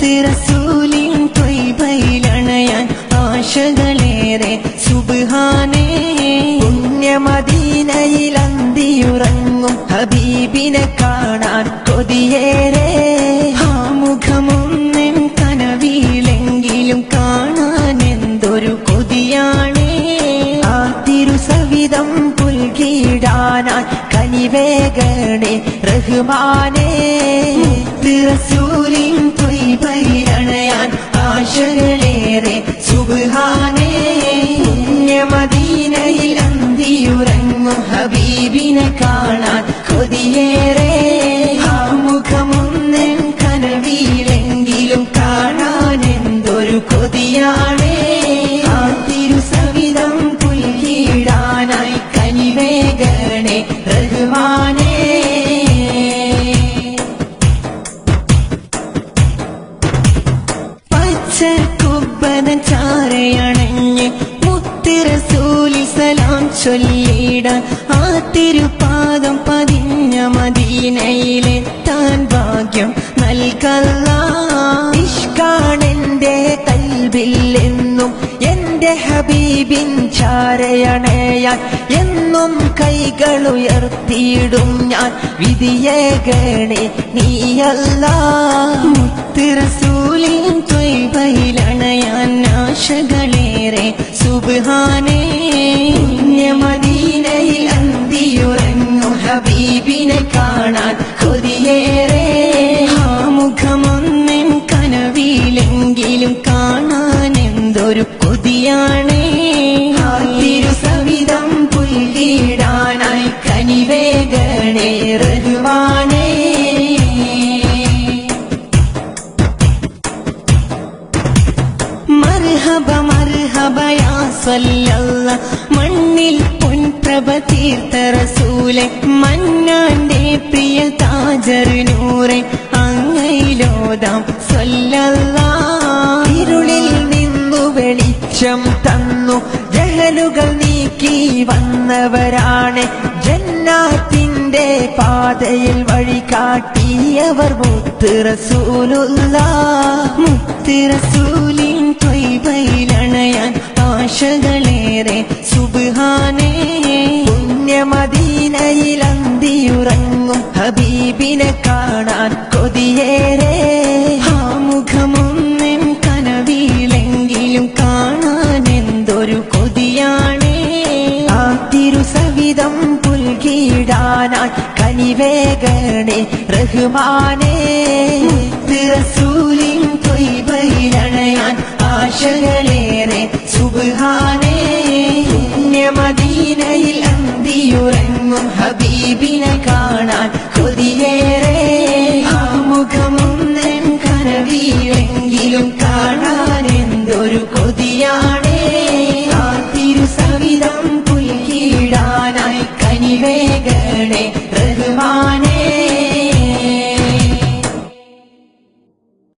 റസൂലിൻ ത്വയ്ബയിലണയാൻ ആശകളേറെ സുബ്ഹാനേ. പുണ്യമദീനയിൽ അന്തിയുറങ്ങും ഹബീബിനെ കാണാൻ കൊതിയേറെ. ആ മുഖമൊന്നും കനവിലെങ്കിലും കാണാൻ എന്തൊരു കൊതിയാണേ. ആ തിരുസവിധം പുൽകിടാനായി കനിവേഗണേ റഹ്മാനേ. റസൂലിൻ ത്വയ്ബയിലണയാൻ ആശകളേറെ സുബ്ഹാനേ. പുണ്യമദീനയിൽ അന്തിയുറങ്ങും ഹബീബിനെ കാണാൻ കൊതിയേറെ. ആ മുഖമൊന്നും കനവിലെങ്കിലും കാണാൻ എന്തൊരു കൊതിയാണേ. ആ തിരുസവിധം പുൽകിടാനായി കനിവേഗണേ റഹ്മാനേ. പച്ചക്കുബ്ബതൻ ചാരയണഞ്ഞ് മുത്ത് റസൂലിൽ സലാം ചൊല്ലിടാൻ ആ തിരുപാദം പതിഞ്ഞ മദീനയിലെത്താൻ ഭാഗ്യം നൽകല്ലാ. ഇഷ്കാണെന്റെ കൽബിൽ എന്നും എന്റെ ഹബീബിൻ ചാരയണയാൻ എന്നും കൈകളുയർത്തിയിടും ഞാൻ. വിധിയേകണേ നീയല്ലാ. മുത്ത് റസൂലിൻ ത്വയ്ബയിലണയാൻ ആശകളേറെ സുബ്ഹാനേ. പുണ്യമദീനയിൽ അന്തിയുറങ്ങും ഹബീബിനെ കാണാൻ കൊതിയേറെ. ആ മുഖമൊന്നും കനവിലെങ്കിലും കാണാൻ എന്തൊരു കൊതിയാണേ. ആ തിരുസവിധം പുൽകിടാനായി കനിവേഗണേ റഹ്മാനേ. മർഹബ മർഹബ യാ സ്വല്ലല്ലാഹ്. മണ്ണിൽ പൊൻപ്രഭ തീർത്ത റസൂലെ, മന്നാന്റെ പ്രിയ താജർ നൂറെ, അങ്ങയിലോതാം സ്വല്ലല്ലാഹ്. ഇരുളിൽ നിന്നു വെളിച്ചം തന്നു ജഹലുകൾ നീക്കി വന്നവരാണ്. ജന്നാത്തിന്റെ പാതയിൽ വഴി കാട്ടിയവർ മുത്ത് റസൂലുള്ളാഹ്. മുത്ത് റസൂലിൻ ത്വയ്ബയിലണയാൻ ആശകളേറെ സുബ്ഹാനേ. പുണ്യമദീനയിൽ അന്തിയുറങ്ങും ഹബീബിനെ കാണാൻ കൊതിയേറെ. ആ മുഖമൊന്നും കനവിലെങ്കിലും കാണാൻ എന്തൊരു കൊതിയാണേ. ആ തിരുസവിധം പുൽകിടാനായി കനിവേഗണേ റഹ്മാനേ. റസൂലിൻ ത്വയ്ബയിലണയാൻ ആശകളേറെ സുബ്ഹാനേ. പുണ്യമദീനയിൽ അന്തിയുറങ്ങും ഹബീബിനെ